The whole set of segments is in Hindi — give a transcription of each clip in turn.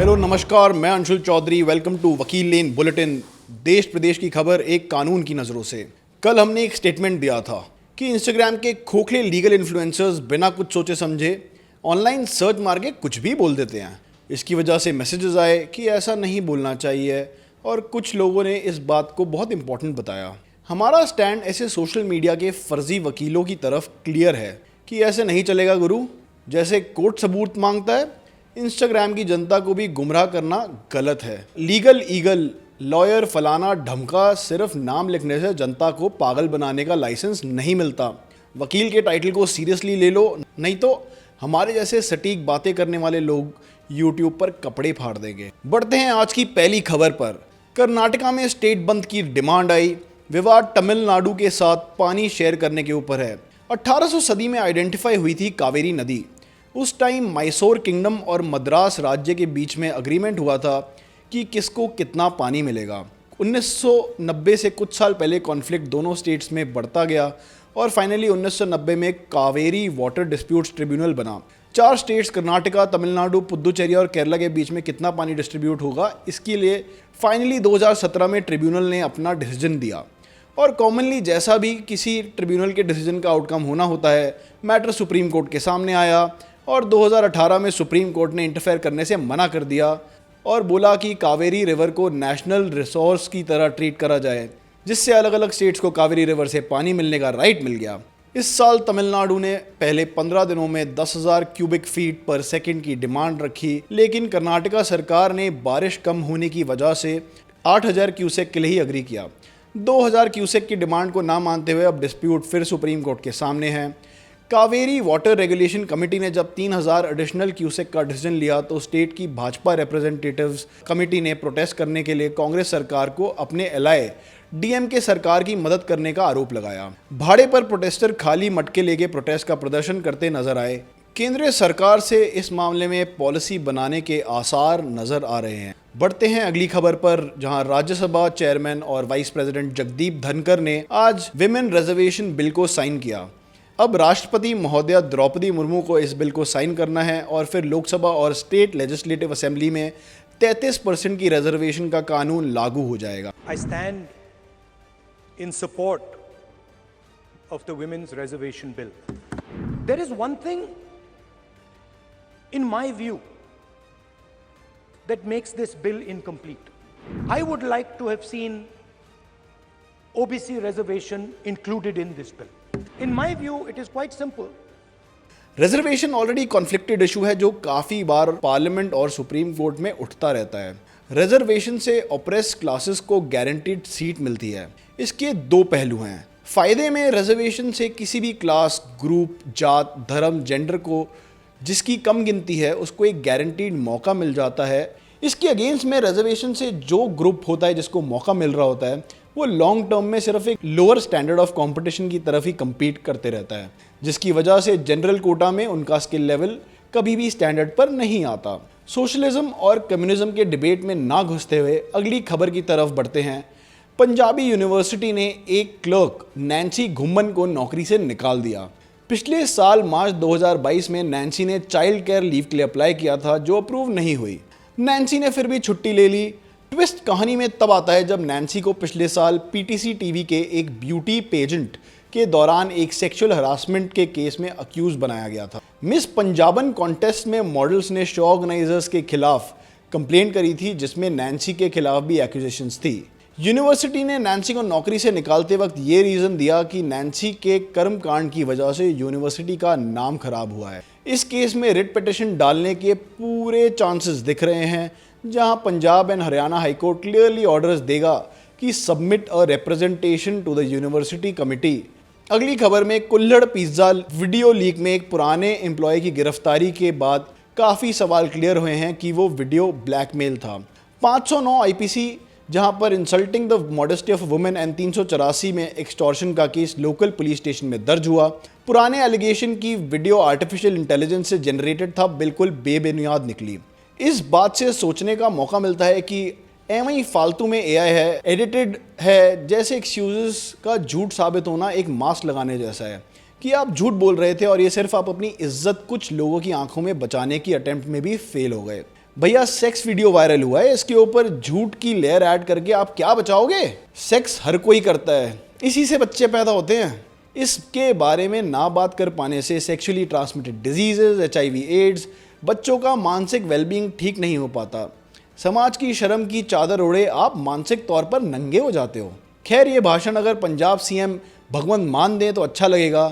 हेलो नमस्कार, मैं अंशुल चौधरी। वेलकम टू वकील लेन बुलेटिन। देश प्रदेश की खबर एक कानून की नज़रों से। कल हमने एक स्टेटमेंट दिया था कि इंस्टाग्राम के खोखले लीगल इन्फ्लुएंसर्स बिना कुछ सोचे समझे ऑनलाइन सर्च मार के कुछ भी बोल देते हैं। इसकी वजह से मैसेजेस आए कि ऐसा नहीं बोलना चाहिए और कुछ लोगों ने इस बात को बहुत इंपॉर्टेंट बताया। हमारा स्टैंड ऐसे सोशल मीडिया के फर्जी वकीलों की तरफ क्लियर है कि ऐसे नहीं चलेगा गुरु। जैसे कोर्ट सबूत मांगता है, इंस्टाग्राम की जनता को भी गुमराह करना गलत है। लीगल ईगल, लॉयर फलाना ढमका सिर्फ नाम लिखने से जनता को पागल बनाने का लाइसेंस नहीं मिलता। वकील के टाइटल को सीरियसली ले लो, नहीं तो हमारे जैसे सटीक बातें करने वाले लोग यूट्यूब पर कपड़े फाड़ देंगे। बढ़ते हैं आज की पहली खबर पर। कर्नाटका में स्टेट बंद की डिमांड आई। विवाद तमिलनाडु के साथ पानी शेयर करने के ऊपर है। 1800 सदी में आइडेंटिफाई हुई थी कावेरी नदी। उस टाइम मैसूर किंगडम और मद्रास राज्य के बीच में अग्रीमेंट हुआ था कि किसको कितना पानी मिलेगा। 1990 से कुछ साल पहले कॉन्फ्लिक्ट दोनों स्टेट्स में बढ़ता गया और फाइनली 1990 में कावेरी वाटर डिस्प्यूट्स ट्रिब्यूनल बना। 4 स्टेट्स कर्नाटका, तमिलनाडु, पुदुचेरी और केरला के बीच में कितना पानी डिस्ट्रीब्यूट होगा, इसके लिए फाइनली 2017 में ट्रिब्यूनल ने अपना डिसीजन दिया। और कॉमनली जैसा भी किसी ट्रिब्यूनल के डिसीजन का आउटकम होना होता है, मैटर सुप्रीम कोर्ट के सामने आया और 2018 में सुप्रीम कोर्ट ने इंटरफेयर करने से मना कर दिया और बोला कि कावेरी रिवर को नेशनल रिसोर्स की तरह ट्रीट करा जाए, जिससे अलग अलग स्टेट्स को कावेरी रिवर से पानी मिलने का राइट मिल गया। इस साल तमिलनाडु ने पहले 15 दिनों में 10,000 क्यूबिक फीट पर सेकंड की डिमांड रखी, लेकिन कर्नाटका सरकार ने बारिश कम होने की वजह से 8,000 क्यूसेक के लिए ही अग्री किया। 2,000 क्यूसेक की डिमांड को ना मानते हुए अब डिस्प्यूट फिर सुप्रीम कोर्ट के सामने है। कावेरी वाटर रेगुलेशन कमेटी ने जब 3,000 एडिशनल क्यूसेक का डिसीजन लिया तो स्टेट की भाजपा रिप्रेजेंटेटिव्स कमेटी ने प्रोटेस्ट करने के लिए कांग्रेस सरकार को अपने एलाय डीएमके सरकार की मदद करने का आरोप लगाया। भाड़े पर प्रोटेस्टर खाली मटके लेके प्रोटेस्ट का प्रदर्शन करते नजर आए। केंद्रीय सरकार से इस मामले में पॉलिसी बनाने के आसार नजर आ रहे हैं। बढ़ते हैं अगली खबर पर, जहां राज्यसभा चेयरमैन और वाइस प्रेसिडेंट जगदीप धनखड़ ने आज विमेन रिजर्वेशन बिल को साइन किया। अब राष्ट्रपति महोदया द्रौपदी मुर्मू को इस बिल को साइन करना है और फिर लोकसभा और स्टेट लेजिस्लेटिव असेंबली में 33% की रिजर्वेशन का कानून लागू हो जाएगा। I stand in support of the women's reservation bill. There is one thing in my view that makes this bill incomplete. I would like to have seen OBC reservation included in this bill. In my view, it is quite simple. Reservation already conflicted issue है जो काफ़ी बार पार्लियामेंट और सुप्रीम कोर्ट में उठता रहता है। रिजर्वेशन से ऑप्रेस क्लासेस को गारंटीड सीट मिलती है। इसके 2 पहलू हैं। फ़ायदे में रिजर्वेशन से किसी भी क्लास, ग्रुप, जात, धर्म, जेंडर को जिसकी कम गिनती है उसको एक गारंटीड मौका मिल जाता है। इसके अगेंस्ट में रिजर्वेशन से जो ग्रुप होता है जिसको मौका मिल रहा होता है वो लॉन्ग टर्म में सिर्फ एक लोअर स्टैंडर्ड ऑफ कंपटीशन की तरफ ही compete करते रहता है, जिसकी वजह से जनरल कोटा में उनका स्किल लेवल कभी भी स्टैंडर्ड पर नहीं आता। सोशलिज्म और कम्युनिज्म के डिबेट में ना घुसते हुए अगली खबर की तरफ बढ़ते हैं। पंजाबी यूनिवर्सिटी ने एक क्लर्क नैन्सी घुम्मन को नौकरी से निकाल दिया। पिछले साल मार्च 2022 में नैन्सी ने चाइल्ड केयर लीव के लिए अप्लाई किया था जो अप्रूव नहीं हुई। नैन्सी ने फिर भी छुट्टी ले ली। ट्विस्ट कहानी में तब आता है जब नैन्सी को पिछले साल पीटीसी टीवी के एक ब्यूटी पेजेंट के दौरान एक सेक्सुअल हरासमेंट के केस में अक्यूज बनाया गया था। मिस पंजाबन कॉन्टेस्ट में मॉडल्स ने शो ऑर्गेनाइजर्स के खिलाफ कंप्लेंट करी थी जिसमें नैन्सी के खिलाफ भी एक्यूजेशंस थी। यूनिवर्सिटी ने नैन्सी को नौकरी से निकालते वक्त ये रीज़न दिया कि नैन्सी के कर्मकांड की वजह से यूनिवर्सिटी का नाम खराब हुआ है। इस केस में रिट पिटिशन डालने के पूरे चांसेस दिख रहे हैं, जहां Punjab and Haryana high court clearly orders देगा कि submit a representation to the university committee. अगली खबर में कुल्हड़ पिज्ज़ा वीडियो लीक में एक पुराने एम्प्लॉय की गिरफ्तारी के बाद काफ़ी सवाल क्लियर हुए हैं कि वो वीडियो ब्लैकमेल था। 509 आईपीसी जहां पर insulting the modesty of women and 384 में एक्सटॉर्शन का केस लोकल पुलिस स्टेशन में दर्ज हुआ। पुराने एलिगेशन की वीडियो आर्टिफिशियल इंटेलिजेंस से जनरेटेड था, बिल्कुल बेबुनियाद निकली। इस बात से सोचने का मौका मिलता है कि एवं फालतू में एआई है, एडिटेड है जैसे एक्सक्यूजेस का झूठ साबित होना एक मास्क लगाने जैसा है कि आप झूठ बोल रहे थे और ये सिर्फ आप अपनी इज्जत कुछ लोगों की आंखों में बचाने की अटेम्प्ट में भी फेल हो गए। भैया सेक्स वीडियो वायरल हुआ है, इसके ऊपर झूठ की लेयर ऐड करके आप क्या बचाओगे? सेक्स हर कोई करता है, इसी से बच्चे पैदा होते हैं। इसके बारे में ना बात कर पाने से sexually transmitted diseases, HIV AIDS, बच्चों का मानसिक वेलबींग ठीक नहीं हो पाता। समाज की शर्म की चादर ओढ़े आप मानसिक तौर पर नंगे हो जाते हो। खैर, ये भाषण अगर पंजाब CM भगवंत मान दें तो अच्छा लगेगा।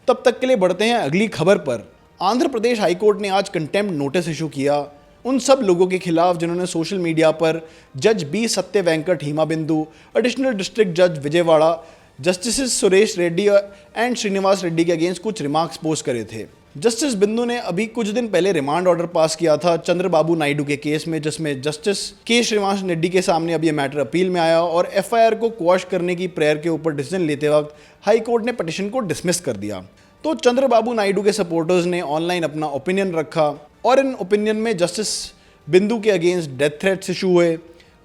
तब तक के लिए बढ़ते हैं अगली खबर पर। आंध्र प्रदेश हाईकोर्ट ने आज कंटेम्प्ट नोटिस इशू किया उन सब लोगों के खिलाफ जिन्होंने सोशल मीडिया पर जज B सत्य वेंकट हिमाबिंदु, एडिशनल डिस्ट्रिक्ट जज विजयवाड़ा, जस्टिस सुरेश रेड्डी एंड श्रीनिवास रेड्डी के अगेंस्ट कुछ रिमार्क्स पोस्ट करे थे। जस्टिस बिंदु ने अभी कुछ दिन पहले रिमांड ऑर्डर पास किया था चंद्रबाबू नायडू के केस में, जिसमें जस्टिस के श्रीनिवास रेड्डी के सामने अब यह मैटर अपील में आया और FIR को क्वॉश करने की प्रेयर के ऊपर डिसीजन लेते वक्त हाई कोर्ट ने पिटीशन को डिसमिस कर दिया। तो चंद्रबाबू नायडू के सपोर्टर्स ने ऑनलाइन अपना ओपिनियन रखा और इन ओपिनियन में जस्टिस बिंदु के अगेंस्ट डेथ थ्रेट्स इशू हुए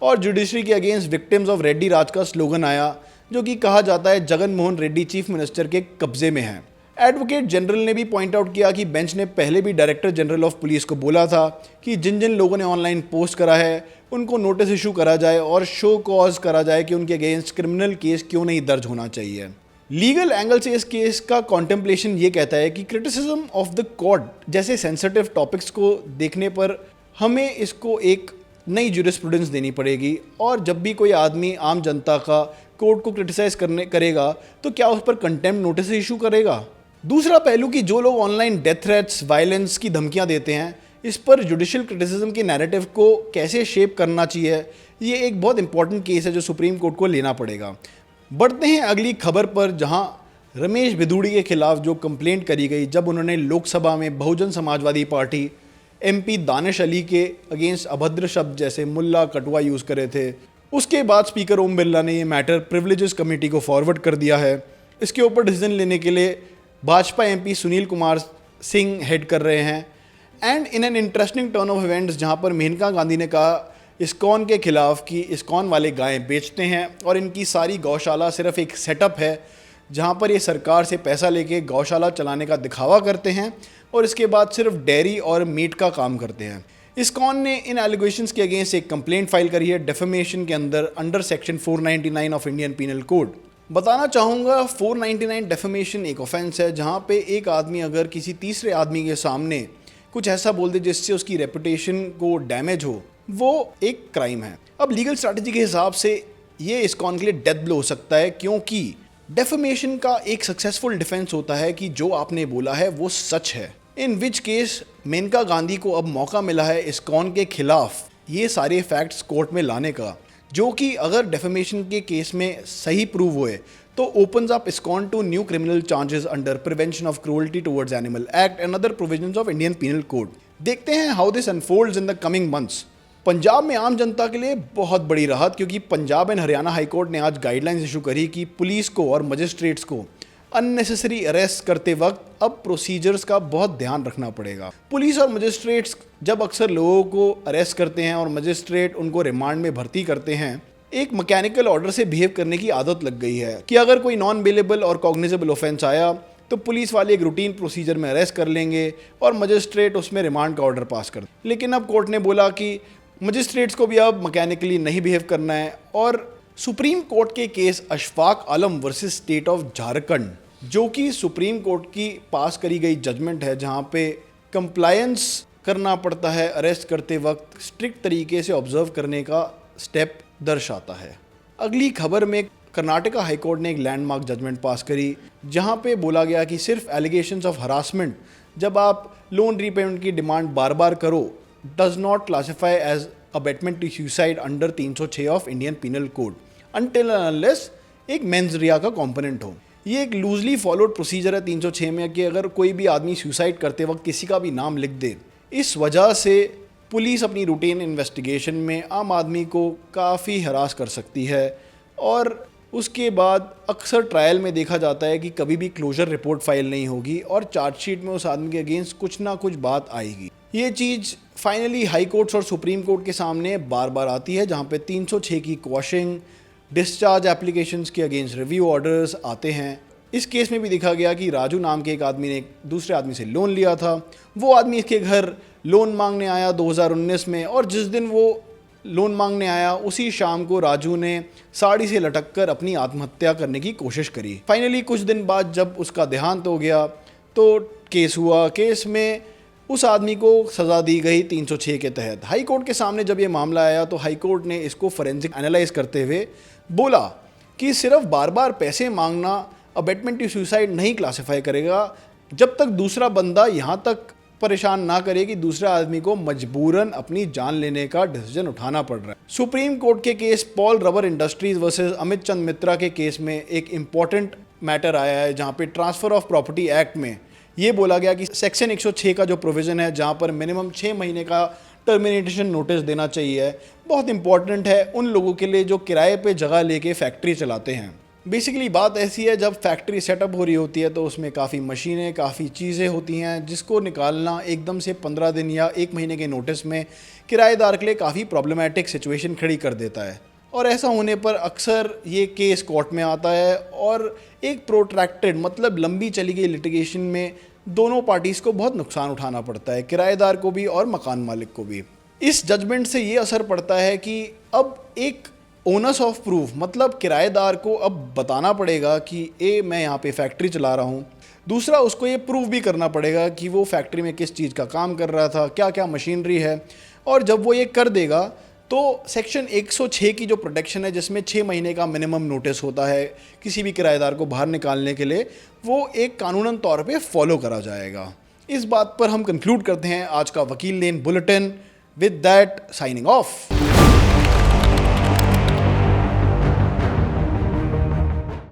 और जुडिशरी के अगेंस्ट विक्टिम्स ऑफ रेड्डी राज का स्लोगन आया, जो कि कहा जाता है जगन मोहन रेड्डी चीफ मिनिस्टर के कब्जे में है। एडवोकेट जनरल ने भी पॉइंट आउट किया कि बेंच ने पहले भी डायरेक्टर जनरल ऑफ पुलिस को बोला था कि जिन जिन लोगों ने ऑनलाइन पोस्ट करा है उनको नोटिस इशू करा जाए और शो कॉज करा जाए कि उनके अगेंस्ट क्रिमिनल केस क्यों नहीं दर्ज होना चाहिए। लीगल एंगल से इस केस का कॉन्टेम्पलेशन ये कहता है कि क्रिटिसिज्म ऑफ द कोर्ट जैसे सेंसिटिव टॉपिक्स को देखने पर हमें इसको एक नई ज्यूरिस्प्रूडेंस देनी पड़ेगी और जब भी कोई आदमी आम जनता का कोर्ट को क्रिटिसाइज करेगा तो क्या उस पर कंटेम्प्ट नोटिस इशू करेगा? दूसरा पहलू कि जो लोग ऑनलाइन डेथ थ्रेट्स, वायलेंस की धमकियां देते हैं, इस पर जुडिशियल क्रिटिसिज्म के नैरेटिव को कैसे शेप करना चाहिए, ये एक बहुत इंपॉर्टेंट केस है जो सुप्रीम कोर्ट को लेना पड़ेगा। बढ़ते हैं अगली खबर पर, जहां रमेश भिदुड़ी के खिलाफ जो कंप्लेंट करी गई जब उन्होंने लोकसभा में बहुजन समाजवादी पार्टी MP दानिश अली के अगेंस्ट अभद्र शब्द जैसे मुल्ला, कटुआ यूज़ करे थे, उसके बाद स्पीकर ओम बिरला ने ये मैटर प्रिविलेजेस कमेटी को फॉरवर्ड कर दिया है। इसके ऊपर डिसीजन लेने के लिए भाजपा MP सुनील कुमार सिंह हेड कर रहे हैं। And in an interesting turn off events, जहां पर मेनका गांधी ने कहा इस्कॉन के खिलाफ कि इस्कॉन वाले गायें बेचते हैं और इनकी सारी गौशाला सिर्फ एक सेटअप है जहां पर ये सरकार से पैसा लेके गौशाला चलाने का दिखावा करते हैं और इसके बाद सिर्फ डेयरी और मीट का काम करते हैं। इस्कॉन ने इन एलिगेशंस के अगेंस्ट एक कंप्लेंट फाइल करी है डेफेमेशन के under section 499 of Indian penal code. बताना चाहूँगा 499 डेफेमेशन एक ऑफेंस है जहाँ पे एक आदमी अगर किसी तीसरे आदमी के सामने कुछ ऐसा बोल दे जिससे उसकी रेपुटेशन को डैमेज हो, वो एक क्राइम है। अब लीगल स्ट्रैटेजी के हिसाब से ये इस्कॉन के लिए डेथ ब्लो हो सकता है, क्योंकि डेफेमेशन का एक सक्सेसफुल डिफेंस होता है कि जो आपने बोला है वो सच है। इन विच केस मेनका गांधी को अब मौका मिला है इस्कॉन के खिलाफ ये सारे फैक्ट्स कोर्ट में लाने का, जो कि अगर डेफेमेशन के केस में सही प्रूव हुए तो opens up ISKCON to new criminal charges under prevention of cruelty towards animal act and other provisions of Indian penal code. देखते हैं how this unfolds in the coming months. Punjab में आम जनता के लिए बहुत बड़ी राहत, क्योंकि पंजाब एंड हरियाणा हाईकोर्ट ने आज गाइडलाइंस इशू करी कि पुलिस को और मजिस्ट्रेट्स को अननेसेसरी अरेस्ट करते वक्त अब प्रोसीजर्स का बहुत ध्यान रखना पड़ेगा। पुलिस और मजिस्ट्रेट्स जब अक्सर लोगों को अरेस्ट करते हैं और मजिस्ट्रेट उनको रिमांड में भर्ती करते हैं, एक मैकेनिकल ऑर्डर से बिहेव करने की आदत लग गई है कि अगर कोई नॉन बेलेबल और कॉग्निजेबल ऑफेंस आया तो पुलिस वाले एक रूटीन प्रोसीजर में अरेस्ट कर लेंगे और मजिस्ट्रेट उसमें रिमांड का ऑर्डर पास कर। लेकिन अब कोर्ट ने बोला कि मजिस्ट्रेट्स को भी अब मैकेनिकली नहीं बिहेव करना है और सुप्रीम कोर्ट के case Ashfaq Alam versus state of Jharkhand, जो कि सुप्रीम कोर्ट की पास करी गई जजमेंट है जहां पे कंप्लायंस करना पड़ता है अरेस्ट करते वक्त, स्ट्रिक्ट तरीके से ऑब्जर्व करने का स्टेप दर्शाता है। अगली खबर में कर्नाटका हाईकोर्ट ने एक लैंडमार्क जजमेंट पास करी जहां पे बोला गया कि सिर्फ एलिगेशंस ऑफ हरासमेंट जब आप लोन रीपेमेंट की डिमांड बार बार करो does not classify as abetment to suicide under 306 of Indian penal code until unless एक मेंसरिया का कंपोनेंट हो। ये एक लूजली फॉलोड प्रोसीजर है 306 में कि अगर कोई भी आदमी सुसाइड करते वक्त किसी का भी नाम लिख दे, इस वजह से पुलिस अपनी रूटीन इन्वेस्टिगेशन में आम आदमी को काफ़ी हरास कर सकती है और उसके बाद अक्सर ट्रायल में देखा जाता है कि कभी भी क्लोजर रिपोर्ट फाइल नहीं होगी और चार्जशीट में उस आदमी के अगेंस्ट कुछ ना कुछ बात आएगी। ये चीज़ फाइनली हाई कोर्ट्स और सुप्रीम कोर्ट के सामने बार बार आती है, जहाँ पे 306 की क्वॉशिंग, डिस्चार्ज एप्लीकेशंस के अगेंस्ट रिव्यू ऑर्डर्स आते हैं। इस केस में भी देखा गया कि राजू नाम के एक आदमी ने एक दूसरे आदमी से लोन लिया था, वो आदमी इसके घर लोन मांगने आया 2019 में, और जिस दिन वो लोन मांगने आया उसी शाम को राजू ने साड़ी से लटक कर अपनी आत्महत्या करने की कोशिश करी। फाइनली कुछ दिन बाद जब उसका देहांत हो गया तो केस हुआ। केस में उस आदमी को सज़ा दी गई 306 के तहत। हाई कोर्ट के सामने जब ये मामला आया तो हाई कोर्ट ने इसको फोरेंसिक एनालाइज करते हुए बोला कि सिर्फ बार बार पैसे मांगना अबेटमेंट टू सुसाइड नहीं क्लासिफाई करेगा जब तक दूसरा बंदा यहाँ तक परेशान ना करे कि दूसरा आदमी को मजबूरन अपनी जान लेने का डिसीजन उठाना पड़ रहा है। सुप्रीम कोर्ट के case Paul Rubber Industries versus Amit Chand Mitra के केस में एक इम्पॉर्टेंट मैटर आया है, जहाँ पे ट्रांसफ़र ऑफ प्रॉपर्टी एक्ट में ये बोला गया कि सेक्शन 106 का जो प्रोविज़न है, जहाँ पर मिनिमम 6 महीने का टर्मिनेशन नोटिस देना चाहिए, बहुत इंपॉर्टेंट है उन लोगों के लिए जो किराए पे जगह लेके फैक्ट्री चलाते हैं। बेसिकली बात ऐसी है, जब फैक्ट्री सेटअप हो रही होती है तो उसमें काफ़ी मशीनें, काफ़ी चीज़ें होती हैं, जिसको निकालना एकदम से 15 दिन या 1 महीने के नोटिस में किराएदार के लिए काफ़ी प्रॉब्लमेटिक सिचुएशन खड़ी कर देता है। और ऐसा होने पर अक्सर ये केस कोर्ट में आता है और एक प्रोट्रैक्टेड मतलब लंबी चली गई लिटिगेशन में दोनों पार्टीज़ को बहुत नुकसान उठाना पड़ता है, किराएदार को भी और मकान मालिक को भी। इस जजमेंट से ये असर पड़ता है कि अब एक ओनर्स ऑफ प्रूफ मतलब किराएदार को अब बताना पड़ेगा कि मैं यहाँ पे फैक्ट्री चला रहा हूँ, दूसरा उसको ये प्रूफ भी करना पड़ेगा कि वो फैक्ट्री में किस चीज़ का काम कर रहा था, क्या क्या मशीनरी है। और जब वो ये कर देगा तो सेक्शन 106 की जो प्रोटेक्शन है, जिसमें 6 महीने का मिनिमम नोटिस होता है किसी भी किराएदार को बाहर निकालने के लिए, वो एक कानूनन तौर पे फॉलो करा जाएगा। इस बात पर हम कंक्लूड करते हैं आज का वकील lane bulletin. With that signing of.